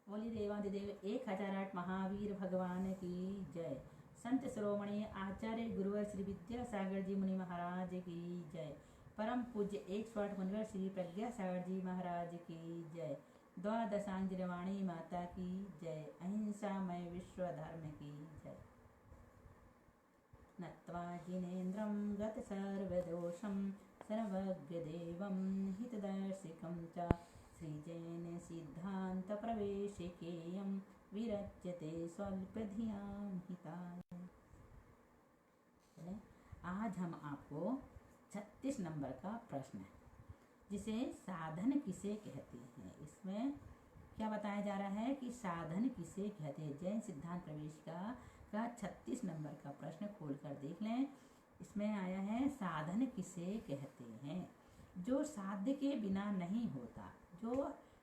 बोली देवाधिदेव 1008 महावीर भगवान की जय। संत शिरोमणि आचार्य गुरुवर श्री विद्यासागर जी मुनि महाराज की जय। परम पूज्य 108 मुनिवर श्री प्रज्ञासागर जी महाराज की जय। द्वादशांजलिवाणी माता की जय। अहिंसामय विश्व धर्म की जय। नत्वा जिनेन्द्रं गत सर्वदोषं सर्वज्ञदेवं हितदर्शिकं च श्रीजैन सिद्धांत प्रवेशिकेयं विरच्यते स्वल्पधियां हिताय। आज हम आपको 36 नंबर का प्रश्न है, जिसे साधन किसे कहते हैं। इसमें क्या बताया जा रहा है कि साधन किसे कहते हैं। जैन सिद्धांत प्रवेश का 36 नंबर का प्रश्न खोलकर देख लें। इसमें आया है साधन किसे कहते हैं। जो साध्य के बिना नहीं होता, जो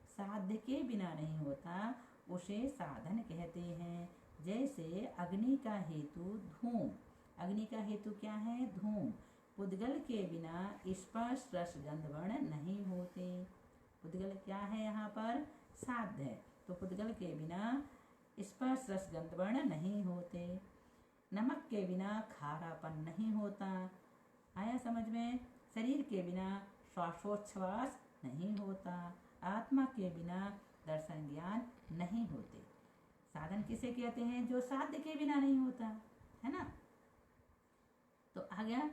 साध्य के बिना नहीं होता उसे साधन कहते हैं। जैसे अग्नि का हेतु धूम। अग्नि का हेतु क्या है? धूम। पुद्गल के बिना स्पर्श रस गंध वर्ण नहीं होते। पुद्गल क्या है? यहाँ पर साध्य है, तो पुद्गल के बिना स्पर्श रस गंध वर्ण नहीं होते। नमक के बिना खारापन नहीं होता। आया समझ में? शरीर के बिना श्वासोच्छ्वास नहीं होता। आत्मा के बिना दर्शन ज्ञान नहीं होते। साधन किसे कहते हैं? जो साध्य के बिना नहीं होता, है ना। तो आ गया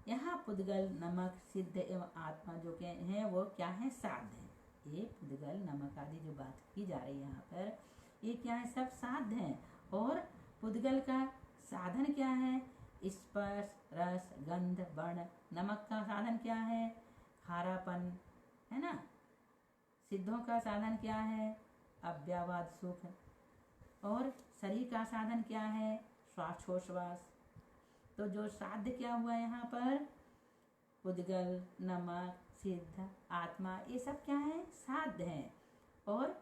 यहाँ पुद्गल, नमक, सिद्ध एवं आत्मा जो के हैं वो क्या है? साध्य है। ये पुद्गल, नमक आदि जो बात की जा रही है यहाँ पर, ये क्या है? सब साध्य है। और पुद्गल का साधन क्या है? स्पर्श रस गंध वर्ण। नमक का साधन क्या है? खारापन, है ना। सिद्धों का साधन क्या है? अव्यवहार सुख। और शरीर का साधन क्या है? श्वासोच्छ्वास। तो जो साध्य क्या हुआ यहाँ पर? पुद्गल, नमक, सिद्ध, आत्मा, ये सब क्या है? साध्य है। और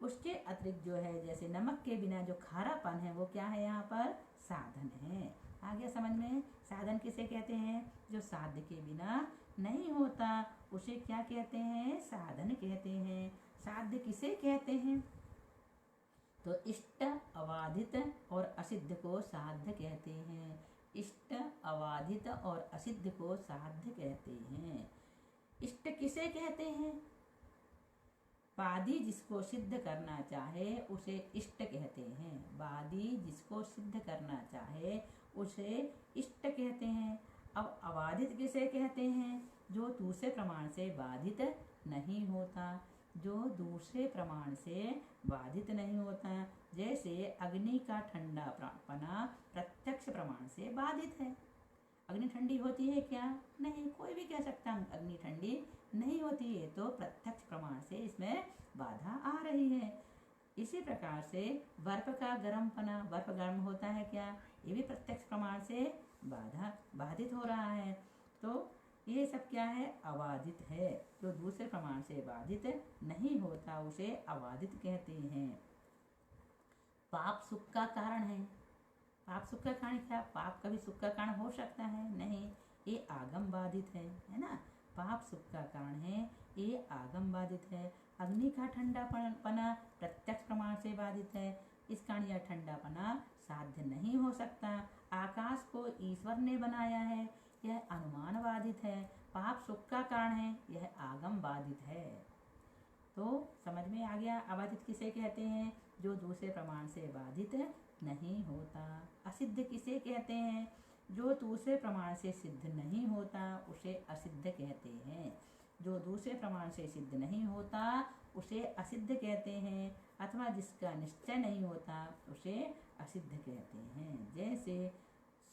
उसके अतिरिक्त जो है, जैसे नमक के बिना जो खारापन है वो क्या है? यहाँ पर साधन है। आ गया समझ में? साधन किसे कहते हैं? जो साध्य के बिना नहीं होता उसे क्या कहते हैं? साधन कहते हैं। साध्य किसे कहते हैं? तो इष्ट, अबाधित और असिद्ध को साध्य कहते हैं। इष्ट, अबाधित और असिद्ध को साध्य कहते हैं। इष्ट किसे कहते हैं? वादी जिसको सिद्ध करना चाहे उसे इष्ट कहते हैं। वादी जिसको सिद्ध करना चाहे उसे इष्ट कहते हैं। अब अबाधित किसे कहते हैं? जो दूसरे प्रमाण से बाधित नहीं होता। जो दूसरे प्रमाण से बाधित नहीं होता। जैसे अग्नि का ठंडापना प्रत्यक्ष प्रमाण से बाधित है। अग्नि ठंडी होती है क्या? नहीं, कोई भी कह सकता है अग्नि ठंडी नहीं होती है, तो प्रत्यक्ष प्रमाण से इसमें बाधा आ रही है। इसी प्रकार से बर्फ का गर्मपना, बर्फ गर्म होता है क्या? ये भी प्रत्यक्ष प्रमाण से बाधित हो रहा है। तो ये सब क्या है? अबाधित है। जो दूसरे प्रमाण से बाधित नहीं होता उसे अबाधित कहते हैं। पाप सुख का कारण है। पाप सुख का कारण क्या? पाप कभी सुख का कारण हो सकता है? नहीं, ये आगम बाधित है ना। पाप सुख का कारण है, ये आगम बाधित है। अग्नि का ठंडापना प्रत्यक्ष प्रमाण से बाधित है, इस कारण यह ठंडापना साध्य नहीं हो सकता। आकाश को ईश्वर ने बनाया है, यह अनुमान बाधित है। पाप सुख का कारण है, यह आगम बाधित है। तो समझ में आ गया? अबाधित किसे कहते हैं? जो दूसरे प्रमाण से बाधित नहीं होता। असिद्ध किसे कहते हैं? जो दूसरे प्रमाण से सिद्ध नहीं होता उसे असिद्ध कहते हैं। जो दूसरे प्रमाण से सिद्ध नहीं होता उसे असिद्ध कहते हैं। अथवा जिसका निश्चय नहीं होता उसे असिद्ध कहते हैं। जैसे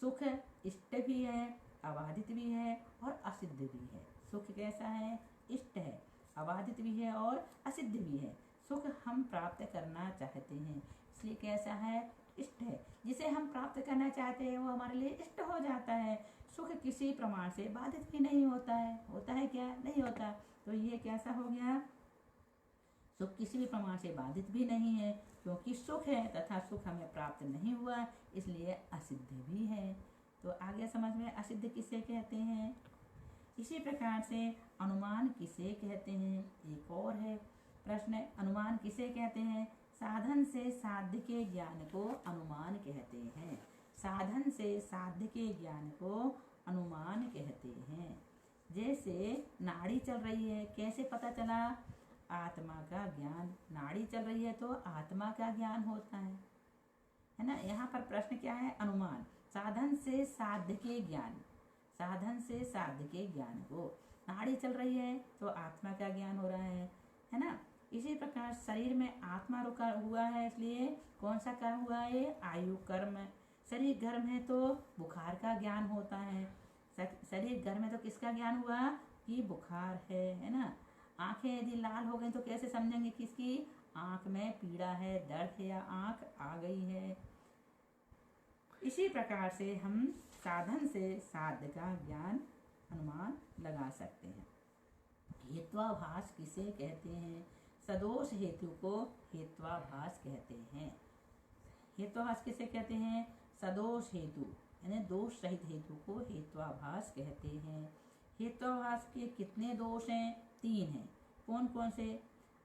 सुख इष्ट भी है, अबाधित भी है और असिद्ध भी है। सुख कैसा है? इष्ट है, अबाधित भी है और असिद्ध भी है। सुख हम प्राप्त करना चाहते हैं, इसलिए कैसा है? इष्ट है। जिसे हम प्राप्त करना चाहते हैं वो हमारे लिए इष्ट हो जाता है। सुख किसी प्रमाण से बाधित भी नहीं होता है। होता है क्या? नहीं होता। तो ये कैसा हो गया? सुख किसी भी प्रमाण से बाधित भी नहीं है, क्योंकि सुख है तथा सुख हमें प्राप्त नहीं हुआ, इसलिए असिद्ध भी है। तो आगे समझ में? असिद्ध किसे कहते हैं? इसी प्रकार से अनुमान किसे कहते हैं? एक और है। प्रश्न है, अनुमान किसे कहते हैं? साधन से साध्य के ज्ञान को अनुमान कहते हैं। साधन से साध्य के ज्ञान को अनुमान कहते हैं। जैसे नाड़ी चल रही है, कैसे पता चला? आत्मा का ज्ञान। नाड़ी चल रही है तो आत्मा का ज्ञान होता है ना। यहाँ पर प्रश्न क्या है? अनुमान। साधन से साध्य के ज्ञान, साधन से साध्य के ज्ञान को, नाड़ी चल रही है तो आत्मा का ज्ञान हो रहा है ना। इसी प्रकार शरीर में आत्मा रुका हुआ है, इसलिए कौन सा कर्म हुआ है? आयु कर्म। शरीर गर्म है तो बुखार का ज्ञान होता है। शरीर गर्म है तो किसका ज्ञान हुआ? कि बुखार है ना। आंखें यदि लाल हो गई तो कैसे समझेंगे किसकी? आंख में पीड़ा है, दर्द है या आंख आ गई है। इसी प्रकार से हम साधन से साध्य का ज्ञान अनुमान लगा सकते हैं। हेत्वाभास किसे कहते हैं? सदोष हेतु को हेत्वाभास कहते हैं। हेत्वाभास किसे कहते हैं? सदोष हेतु यानी दोष रहित हेतु को हेत्वाभास कहते हैं। हेत्वाभास के कितने दोष हैं? 3 हैं। कौन कौन से?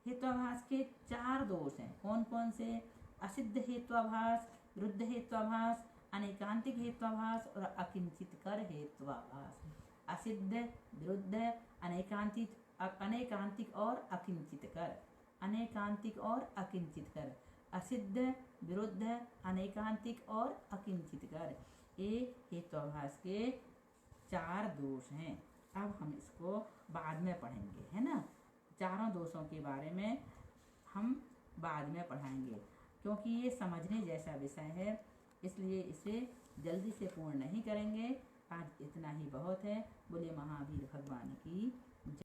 हेत्वाभास के 4 दोष हैं। कौन कौन से? असिद्ध हेत्वाभास, विरुद्ध हेत्वाभास, अनेकांतिक हेत्वाभास और अकिंचित कर हेत्वाभास। असिद्ध, विरुद्ध, अनेकांतिक और अकिंचित कर। अनेकांतिक और अकिंचित कर। असिद्ध, विरुद्ध, अनेकांतिक और अकिंचित कर, ये हेत्वाभास के 4 दोष हैं। अब हम इसको बाद में पढ़ेंगे, है ना। चारों दोषों के बारे में हम बाद में पढ़ाएंगे, क्योंकि ये समझने जैसा विषय है, इसलिए इसे जल्दी से पूर्ण नहीं करेंगे। आज इतना ही बहुत है। बोले महावीर भगवान की